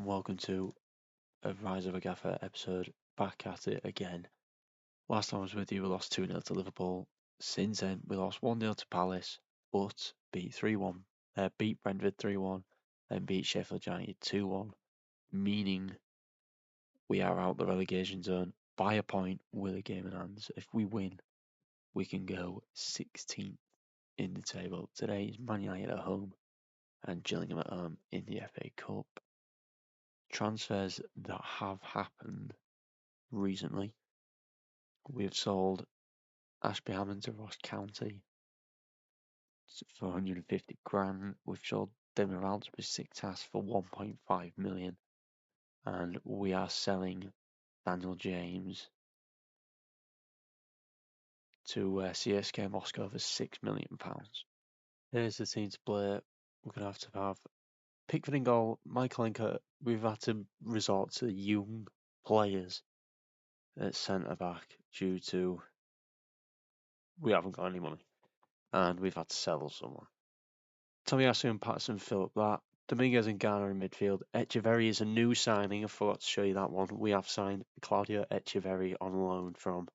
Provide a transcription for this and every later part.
welcome to a Rise of a Gaffer episode. Back at it again. Last time I was with you, we lost 2-0 to Liverpool. Since then, we lost 1-0 to Palace, but beat Brentford 3-1, and beat Sheffield United 2-1, meaning we are out the relegation zone by a point with a game in hand. If we win, we can go 16th in the table. Today is Man United at home and Gillingham at home in the FA Cup. Transfers that have happened recently. We've sold Ashby Hammond to Ross County for 150 grand. We've sold Demiral to Besiktas for 1.5 million. And we are selling Daniel James to CSK Moscow for £6 million. Here's the team to play. We're going to have Pickford in goal, Michael Anker. We've had to resort to young players at centre-back due to we haven't got any money. And we've had to sell someone. Tomiyasu and Patterson fill up that. Dominguez and Garner in midfield. Echeverri is a new signing. I forgot to show you that one. We have signed Claudio Echeverri on loan from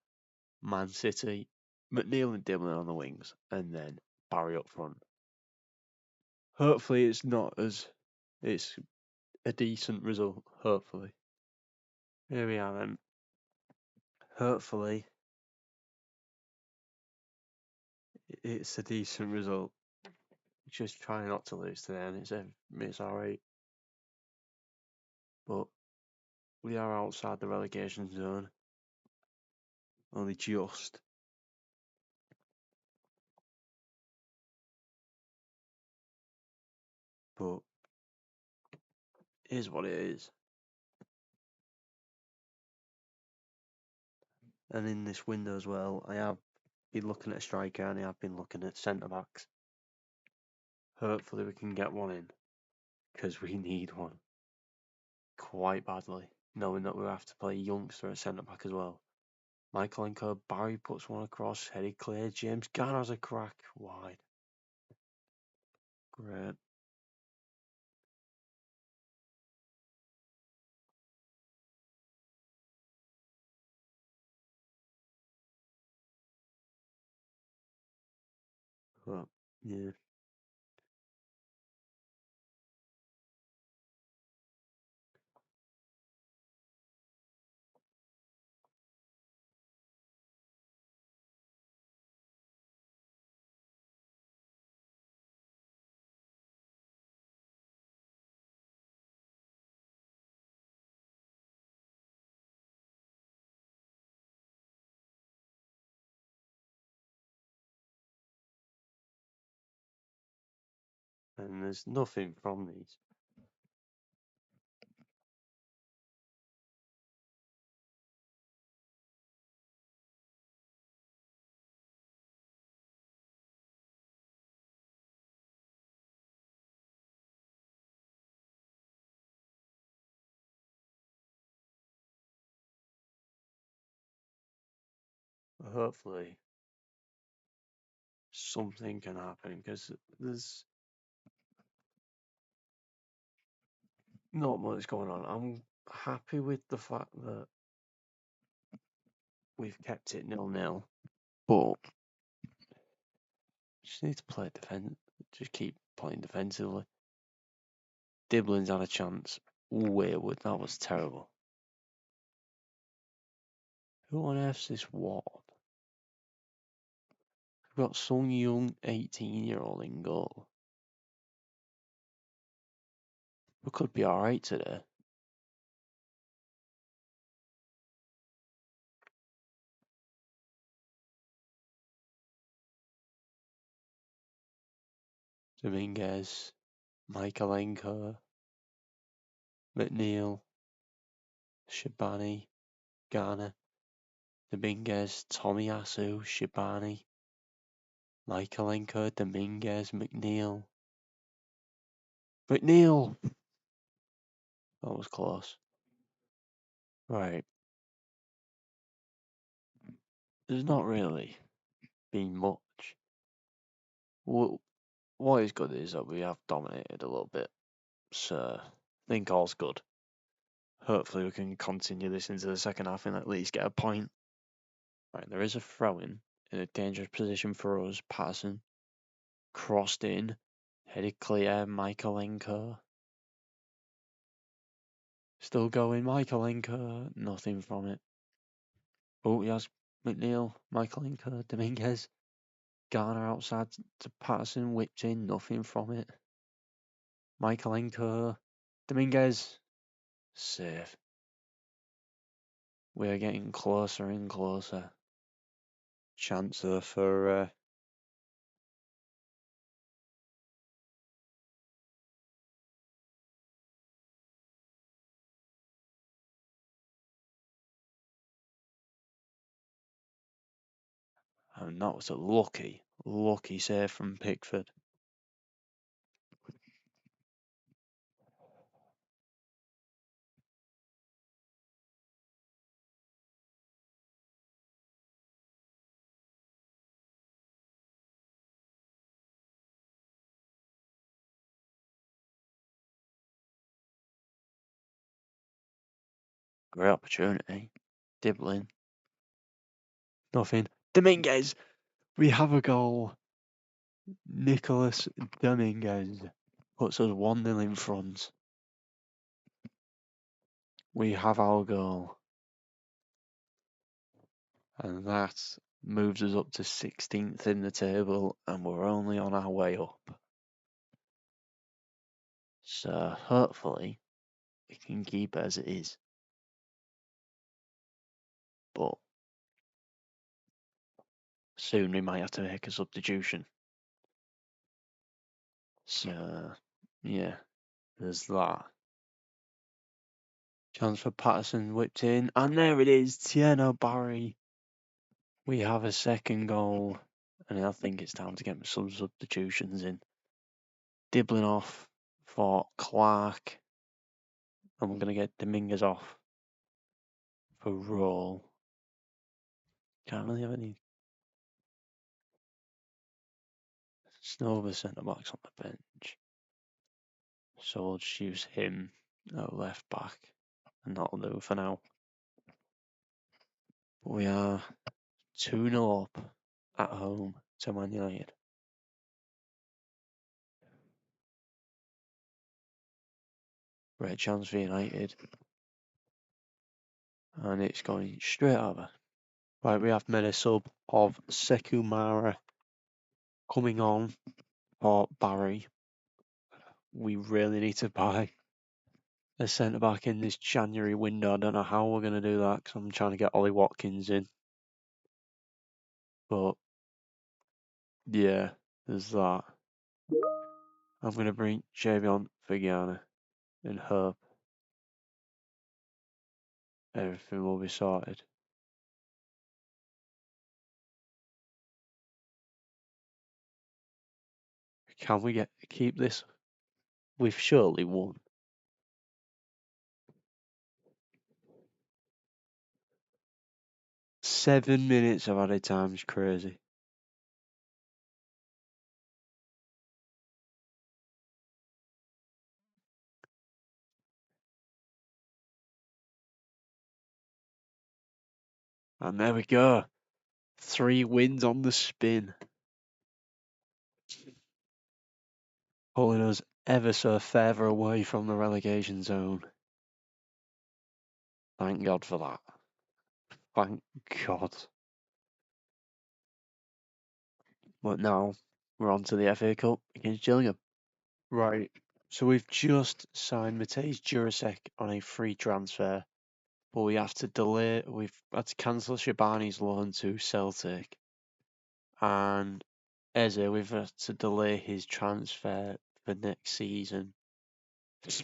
Man City. McNeil and Dimlin on the wings. And then Barry up front. Hopefully it's a decent result. Hopefully. Here we are then. Hopefully it's a decent result. Just try not to lose today, and it's alright. But we are outside the relegation zone. Only just. But it is what it is. And in this window as well, I have been looking at a striker and I have been looking at centre backs. Hopefully we can get one in, because we need one quite badly, knowing that we have to play a youngster at centre back as well. Michael Enko, Barry puts one across, headed clear. James Garner has a crack wide. Great. But yeah. And there's nothing from these. Hopefully something can happen, because there's not much going on. I'm happy with the fact that we've kept it 0-0, but just need to play defense. Just keep playing defensively. Diblin's had a chance. Weirwood, that was terrible. Who on earth's this Ward? We've got some young 18-year-old in goal. We could be alright today. Dominguez, Michaelenko, McNeil, Shabani, Garner, Dominguez, Tomiyasu, Shabani, Michaelenko, Dominguez, McNeil. McNeil! That was close. Right. There's not really been much. What is good is that we have dominated a little bit. So, I think all's good. hopefully we can continue this into the second half and at least get a point. Right, there is a throw-in a dangerous position for us. Patterson crossed in, headed clear. Michaelenko still going. Michaelenko, nothing from it. Oh, he has McNeil, Michaelenko, Dominguez. Garner outside to Patterson, whipped in, nothing from it. Michaelenko, Dominguez, save. We're getting closer and closer. Chance there for and that was a lucky save from Pickford. Great opportunity. Dibbling. Nothing. Dominguez! We have a goal. Nicholas Dominguez puts us 1-0 in front. We have our goal. And that moves us up to 16th in the table, and we're only on our way up. So hopefully we can keep it as it is. But soon we might have to make a substitution. So yeah, there's that. Chance for Patterson whipped in, and there it is, Tierno Barry. We have a second goal, and I think it's time to get some substitutions in. Dibbling off for Clark, and we're going to get Dominguez off for Roll. Can't really have any Snova centre backs on the bench, so we'll just use him at left back, and that'll do for now. We are 2-0 up at home to Man United. Great chance for United. And it's going straight over. Right, we have made a sub of Sekumara coming on for Barry. We really need to buy a centre back in this January window. I don't know how we're going to do that because I'm trying to get Ollie Watkins in. But yeah, there's that. I'm going to bring Javion Vigiana and hope everything will be sorted. Can we keep this? We've surely won. Seven minutes of added time is crazy. And there we go. 3 wins on the spin. Pulling us ever so further away from the relegation zone. Thank God for that. Thank God. But now we're on to the FA Cup against Gillingham. Right. So we've just signed Matej Jurasek on a free transfer. But we have to delay, we've had to cancel Shabani's loan to Celtic. And Eze, we've had to delay his transfer for next season. At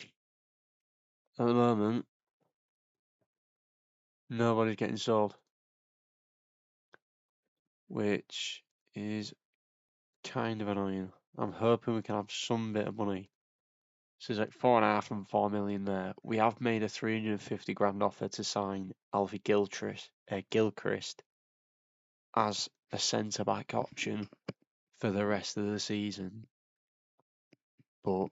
the moment, nobody's getting sold. Which is kind of annoying. I'm hoping we can have some bit of money. So it's like 4.5 and 4 million there. We have made a 350 grand offer to sign Alfie Gilchrist as a centre back option for the rest of the season. But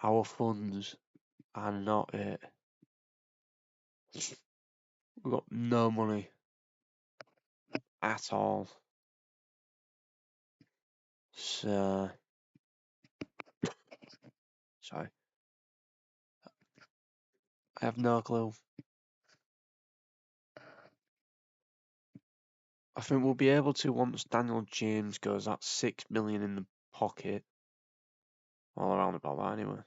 our funds and not it. We've got no money at all. So, sorry. I have no clue. I think we'll be able to once Daniel James goes. That's 6 million in the pocket. All around about that anyway.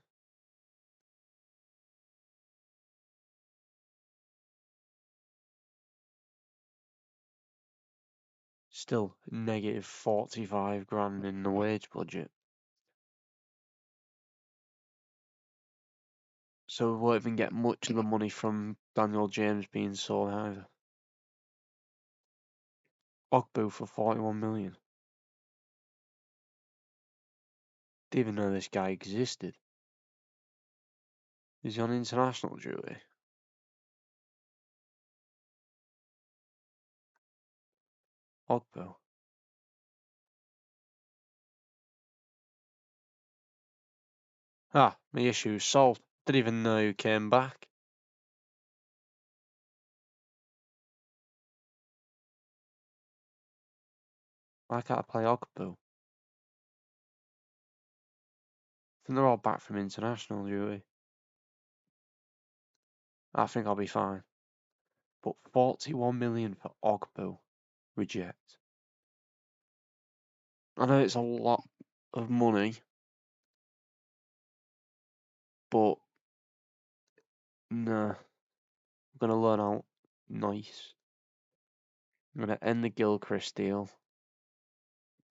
Still negative 45 grand in the wage budget. So we won't even get much of the money from Daniel James being sold either. Ogbu for 41 million. Didn't even know this guy existed. Is he on international duty? Ogbu. Ah, my issue's solved. Didn't even know who came back. Why can't I play Ogbu? I think they're all back from international duty. I think I'll be fine. But 41 million for Ogbu. Reject. I know it's a lot of money, but nah. I'm going to learn out nice. I'm going to end the Gilchrist deal.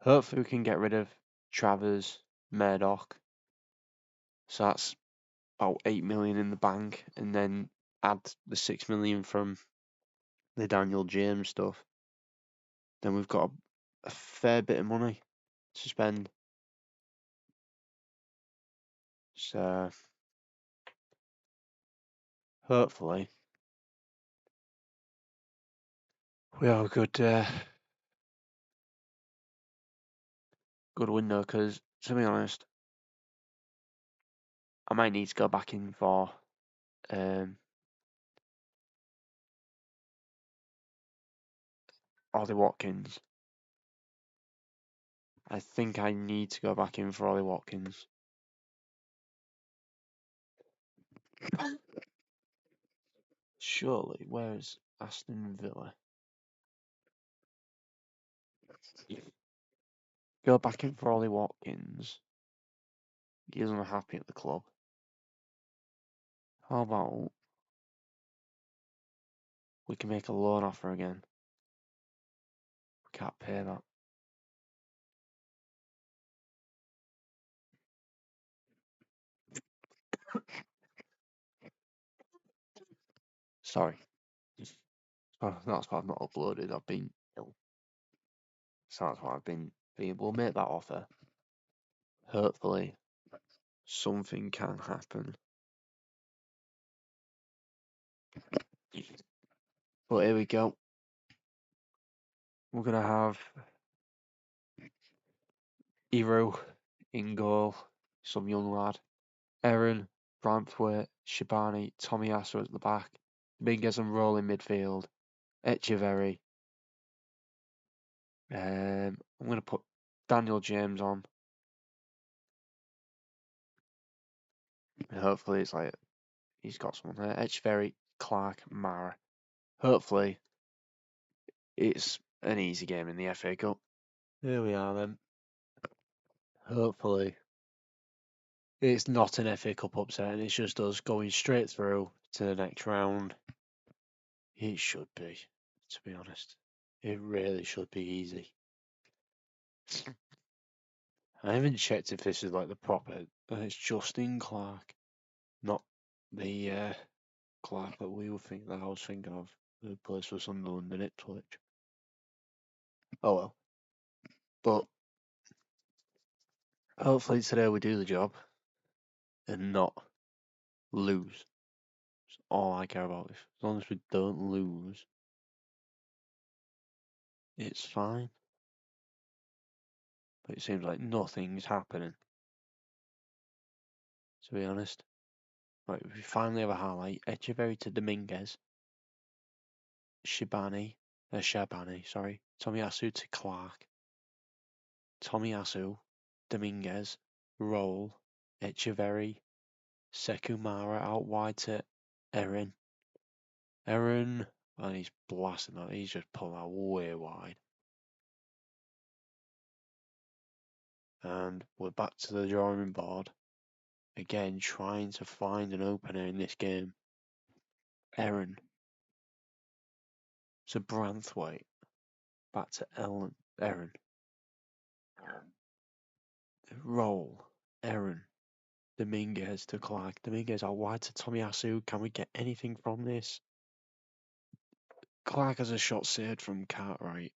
Hopefully we can get rid of Travers, Murdoch. So that's about 8 million in the bank, and then add the 6 million from the Daniel James stuff. Then we've got a fair bit of money to spend. So hopefully we have a good window, because to be honest, I might need to go back in for Ollie Watkins. I think I need to go back in for Ollie Watkins. Surely, where's Aston Villa? Go back in for Ollie Watkins. He isn't happy at the club. How about we can make a loan offer again? We can't pay that. Sorry. Oh, that's why I've not uploaded. I've been ill. So that's why I've been. We'll make that offer. Hopefully, something can happen. But here we go. We're gonna have Hero in goal, some young lad. Aaron, Branthwaite, Shabani, Tomiyasu at the back. Dominguez and Roll in midfield. Echeverry. I'm going to put Daniel James on. Hopefully it's like he's got someone there. Echeverry, Clark, Mara. Hopefully it's an easy game in the FA Cup. Here we are then. Hopefully it's not an FA Cup upset and it's just us going straight through to the next round. It should be, to be honest. It really should be easy. I haven't checked if this is like the proper. It's Justin Clark, not the Clark that I was thinking of, who plays for Sunderland and Ipswich. Oh well. But hopefully today we do the job and not lose. That's all I care about. As long as we don't lose, it's fine. But it seems like nothing's happening, to be honest. Right, we finally have a highlight. Echeverry to Dominguez. Shabani, sorry. Tomiyasu to Clark. Tomiyasu, Dominguez, Roll, Echeverry, Sekumara out wide to Erin. And he's blasting that. He's just pulling that way wide. And we're back to the drawing board. Again, trying to find an opener in this game. Erin to Branthwaite. Back to Erin. Roll. Erin. Dominguez to Clark. Dominguez out wide to Tomiyasu. Can we get anything from this? Clark has a shot saved from Cartwright.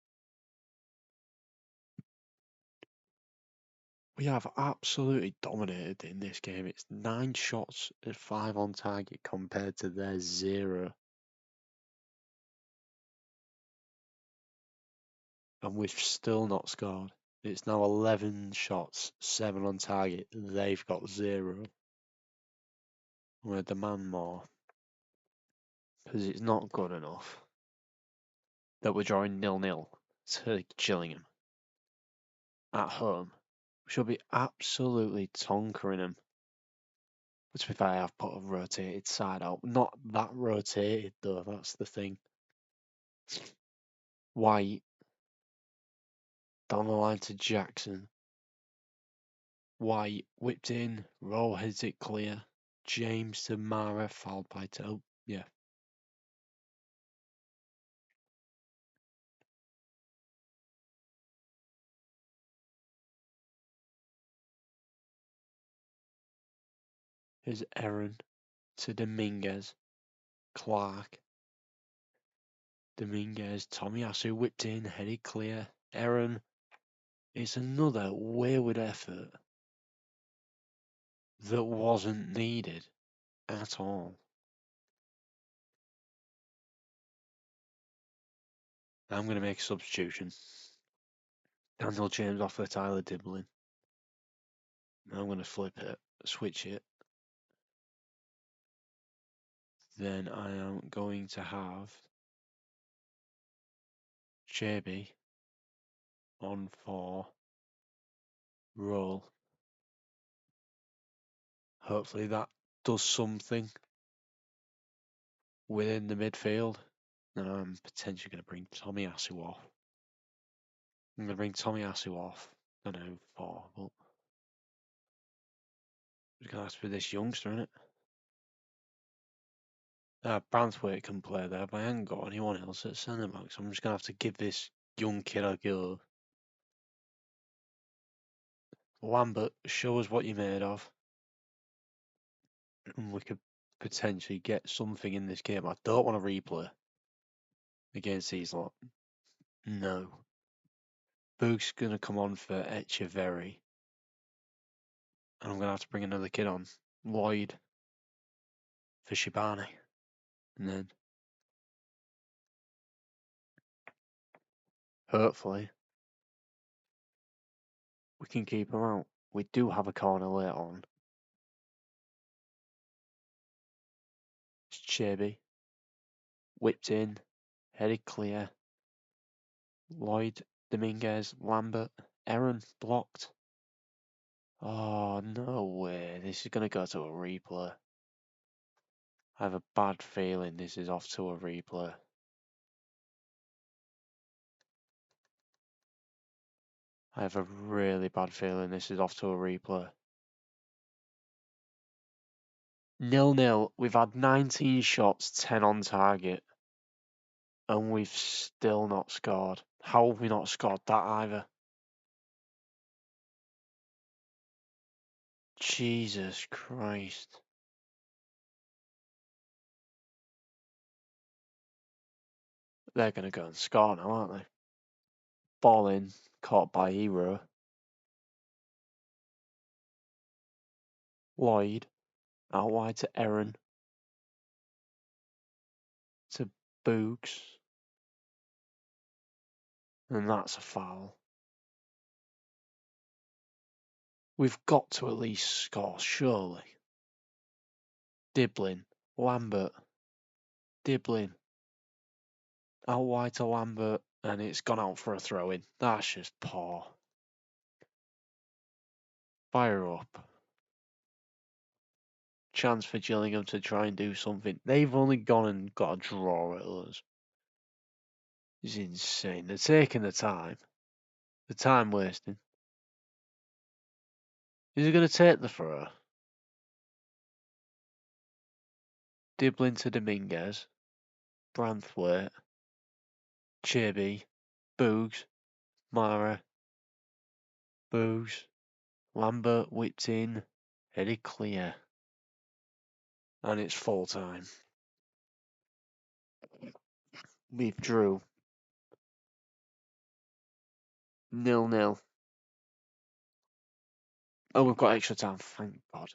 We have absolutely dominated in this game. It's 9 shots at 5 on target compared to their 0. And we've still not scored. It's now 11 shots, 7 on target. They've got 0. I'm going to demand more. Because it's not good enough that we're drawing 0-0 to Gillingham at home. We should be absolutely tonkering them. But to be fair, I've put a rotated side out. Not that rotated though, that's the thing. White down the line to Jackson. White whipped in, Roll heads it clear. James to Mara, fouled by Toe. Yeah. Here's Aaron to Dominguez. Clark. Dominguez, Tomiyasu whipped in, headed clear. Aaron. It's another wayward effort that wasn't needed at all. I'm going to make a substitution. Daniel James off for Tyler Diblin. I'm going to flip it, switch it. Then I am going to have JB on for Roll. Hopefully that does something within the midfield. And I'm potentially going to bring Tomiyasu off. I'm going to bring Tomiyasu off. I know, 4, but it's going to have to be this youngster, isn't it? Branthwaite can play there, but I haven't got anyone else at centre back, so I'm just going to have to give this young kid a go. Lambert, show us what you're made of. And we could potentially get something in this game. I don't want to replay against these lot. No. Boog's going to come on for Echeverry. And I'm going to have to bring another kid on. Lloyd for Shibani. And then hopefully we can keep him out. We do have a corner later on. It's Chebe. Whipped in. Headed clear. Lloyd, Dominguez, Lambert. Aaron blocked. Oh, no way. This is going to go to a replay. I have a bad feeling this is off to a replay. I have a really bad feeling this is off to a replay. 0-0. We've had 19 shots, 10 on target. And we've still not scored. How have we not scored that either? Jesus Christ. They're going to go and score now, aren't they? Ball in, caught by Hero. Lloyd, out wide to Aaron. To Boogs. And that's a foul. We've got to at least score, surely. Diblin, Lambert, Diblin, out wide to Lambert, and it's gone out for a throw-in. That's just poor. Fire up. Chance for Gillingham to try and do something. They've only gone and got a draw at us. It's insane. They're taking the time. The time wasting. Is he going to take the throw? Diblin to Dominguez. Branthwaite. Chirby. Boogs. Mara. Boogs. Lambert whipped in. Headed clear. And it's full time. We drew. 0-0. Oh, we've got extra time. Thank God.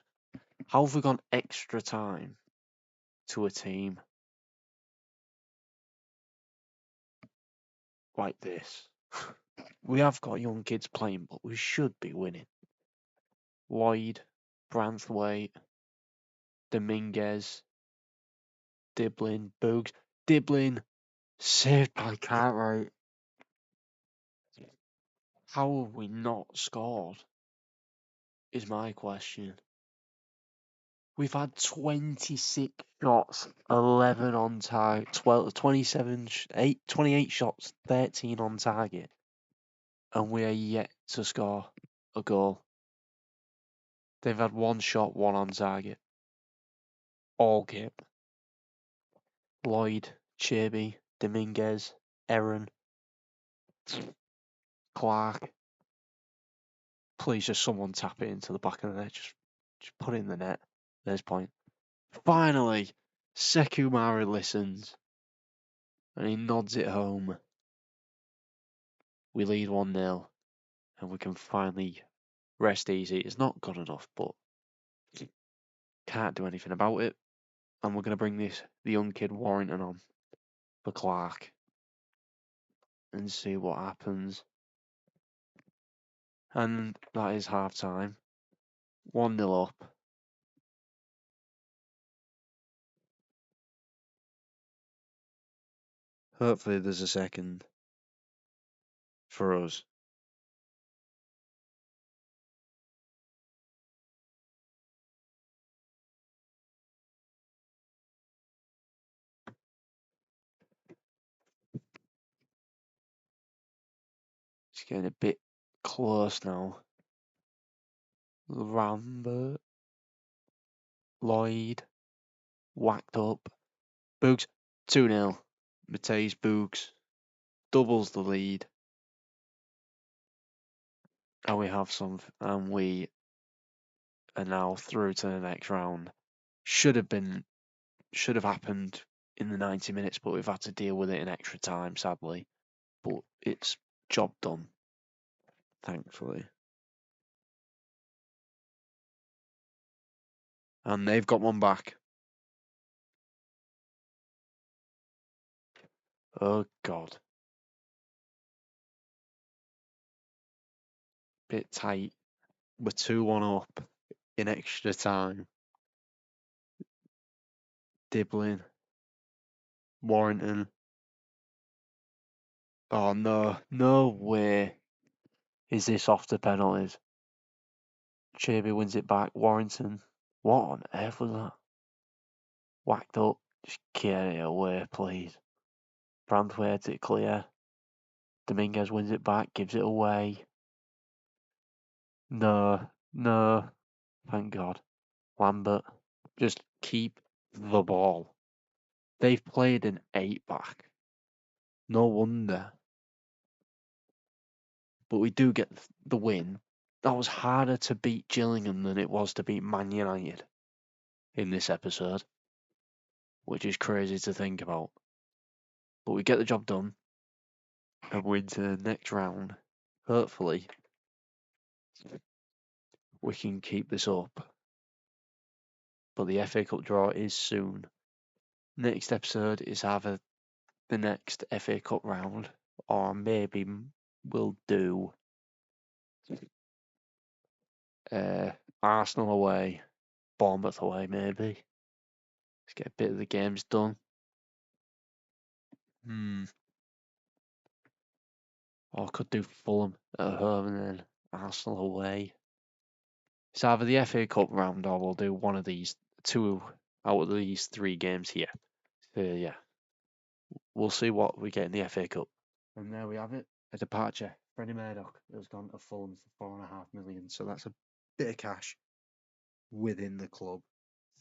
How have we gone extra time to a team like this? We have got young kids playing, but we should be winning. Lloyd, Branthwaite, Dominguez, Diblin, Boogs. Diblin, saved by Cartwright. How have we not scored? Is my question. We've had 26 shots, 11 on target, 27, 28 shots, 13 on target, and we are yet to score a goal. They've had one shot, one on target. All game. Lloyd, Chirby, Dominguez, Aaron, Clark. Please just someone tap it into the back of the net. Just put it in the net. There's point. Finally, Sekumari listens. And he nods it home. We lead 1-0. And we can finally rest easy. It's not good enough, but can't do anything about it. And we're going to bring the young kid Warrington on for Clark. And see what happens. And that is half time. 1-0 up. Hopefully there's a second for us. It's getting a bit close now. Lambert. Lloyd. Whacked up. Boogs. 2-0. Mateus Boogs doubles the lead. And we are now through to the next round. Should have happened in the 90 minutes, but we've had to deal with it in extra time, sadly. But it's job done, thankfully. And they've got one back. Oh, God. Bit tight. We're 2-1 up in extra time. Diblin. Warrington. Oh, no. No way is this off the penalties. Chirby wins it back. Warrington. What on earth was that? Whacked up. Just get it away, please. Branthwaite it clear. Dominguez wins it back. Gives it away. No. Thank God. Lambert. Just keep the ball. They've played an 8-back. No wonder. But we do get the win. That was harder to beat Gillingham than it was to beat Man United in this episode, which is crazy to think about. But we get the job done and we're into the next round. Hopefully, we can keep this up. But the FA Cup draw is soon. Next episode is either the next FA Cup round or maybe we'll do Arsenal away, Bournemouth away, maybe. Let's get a bit of the games done. Or I could do Fulham at home and then Arsenal away. It's either the FA Cup round or we'll do one of these, 2 out of these 3 games here. So yeah, we'll see what we get in the FA Cup. And there we have it, a departure. Freddie Murdoch has gone to Fulham for £4.5 million, so that's a bit of cash within the club,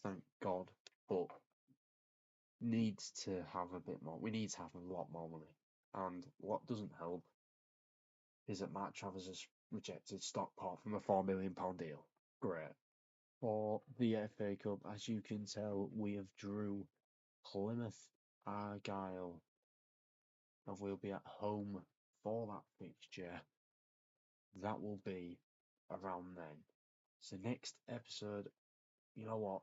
thank God. But needs to have a bit more. We need to have a lot more money. And what doesn't help is that Matt Travers has rejected Stockport from a £4 million deal. Great. For the FA Cup, as you can tell, we have drew Plymouth, Argyle, and we'll be at home for that fixture. That will be around then. So next episode, you know what?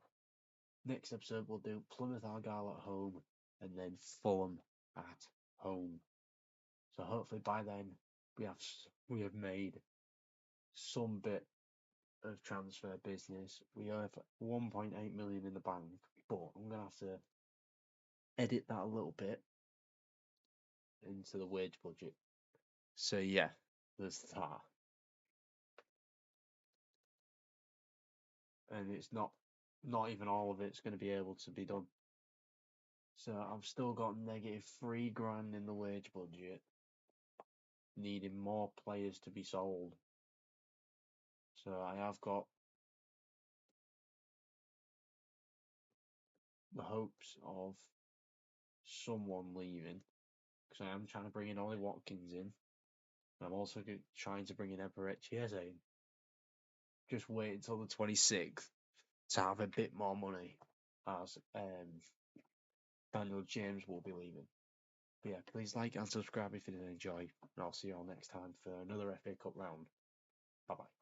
Next episode we'll do Plymouth, Argyle at home, and then Fulham at home. So hopefully by then we have made some bit of transfer business. We have 1.8 million in the bank, but I'm gonna have to edit that a little bit into the wage budget. So yeah, there's that. And it's not even all of it's going to be able to be done. So I've still got negative £3,000 in the wage budget, needing more players to be sold. So I have got the hopes of someone leaving, because I am trying to bring in Ollie Watkins in. I'm also trying to bring in Eberechi in. Just wait until the 26th to have a bit more money, as Daniel James will be leaving. But yeah, please like and subscribe if you did enjoy, and I'll see you all next time for another FA Cup round. Bye bye.